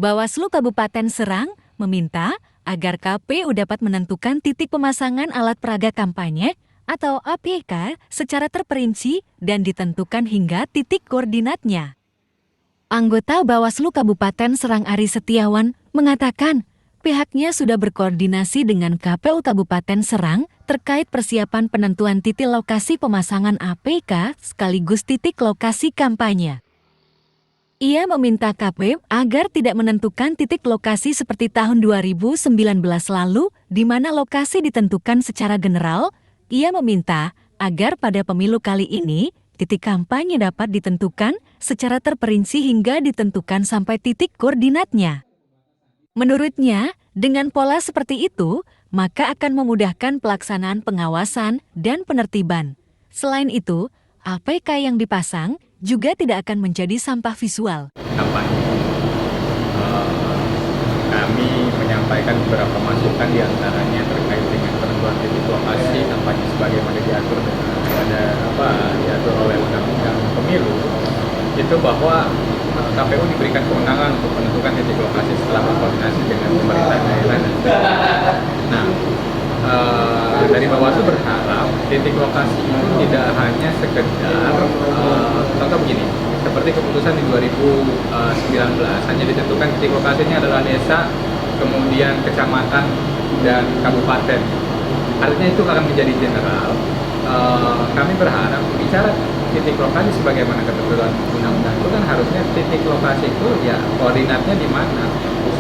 Bawaslu Kabupaten Serang meminta agar KPU dapat menentukan titik pemasangan alat peraga kampanye atau APK secara terperinci dan ditentukan hingga titik koordinatnya. Anggota Bawaslu Kabupaten Serang Ari Setiawan mengatakan pihaknya sudah berkoordinasi dengan KPU Kabupaten Serang terkait persiapan penentuan titik lokasi pemasangan APK sekaligus titik lokasi kampanye. Ia meminta KPU agar tidak menentukan titik lokasi seperti tahun 2019 lalu, di mana lokasi ditentukan secara general. Ia meminta agar pada pemilu kali ini, titik kampanye dapat ditentukan secara terperinci hingga ditentukan sampai titik koordinatnya. Menurutnya, dengan pola seperti itu, maka akan memudahkan pelaksanaan pengawasan dan penertiban. Selain itu, APK yang dipasang juga tidak akan menjadi sampah visual. Kami menyampaikan beberapa masukan diantaranya terkait dengan penentuan titik lokasi kampanye sebagaimana diatur diatur oleh Undang-Undang Pemilu, itu bahwa KPU diberikan kewenangan untuk menentukan titik lokasi setelah berkoordinasi dengan pemerintah daerah. Nah, dari Bawaslu berharap titik lokasi itu tidak hanya sekedar contoh begini, seperti keputusan di 2019 hanya ditentukan titik lokasinya adalah desa, kemudian kecamatan dan kabupaten. Artinya itu akan menjadi general. Kami berharap bicara titik lokasi sebagaimana ketentuan undang-undang itu kan harusnya titik lokasi itu ya koordinatnya di mana,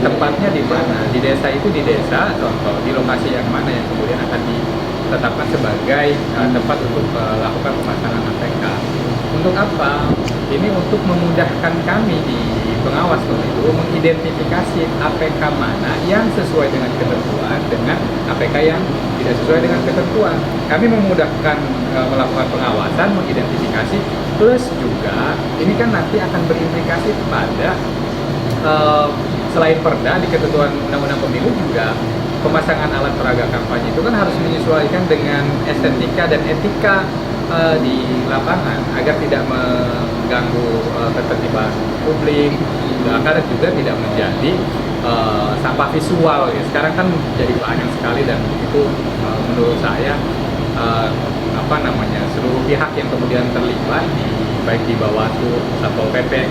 tempatnya di mana, di desa itu di desa, contoh di lokasi yang mana yang kemudian akan ditetapkan sebagai tempat untuk melakukan pemasangan APK. Untuk apa? Ini untuk memudahkan kami di pengawas pemilu mengidentifikasi APK mana yang sesuai dengan ketentuan dengan APK yang tidak sesuai dengan ketentuan. Kami memudahkan melakukan pengawasan, mengidentifikasi, plus juga ini kan nanti akan berimplikasi pada selain perda di ketentuan undang-undang pemilu juga pemasangan alat peraga kampanye itu kan harus menyesuaikan dengan estetika dan etika di lapangan agar tidak mengganggu ketertiban publik, agar juga tidak menjadi sampah visual. Ya. Sekarang kan jadi banyak sekali dan itu menurut saya seluruh pihak yang kemudian terlibat baik di Bawaslu, Satpol PP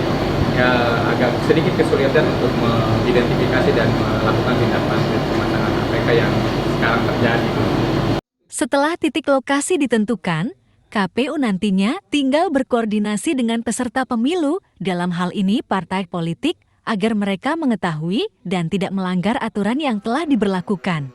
agak sedikit kesulitan untuk mengidentifikasi dan melakukan tindak lanjut pemasangan APK yang sekarang terjadi. Setelah titik lokasi ditentukan, KPU nantinya tinggal berkoordinasi dengan peserta pemilu, dalam hal ini partai politik, agar mereka mengetahui dan tidak melanggar aturan yang telah diberlakukan.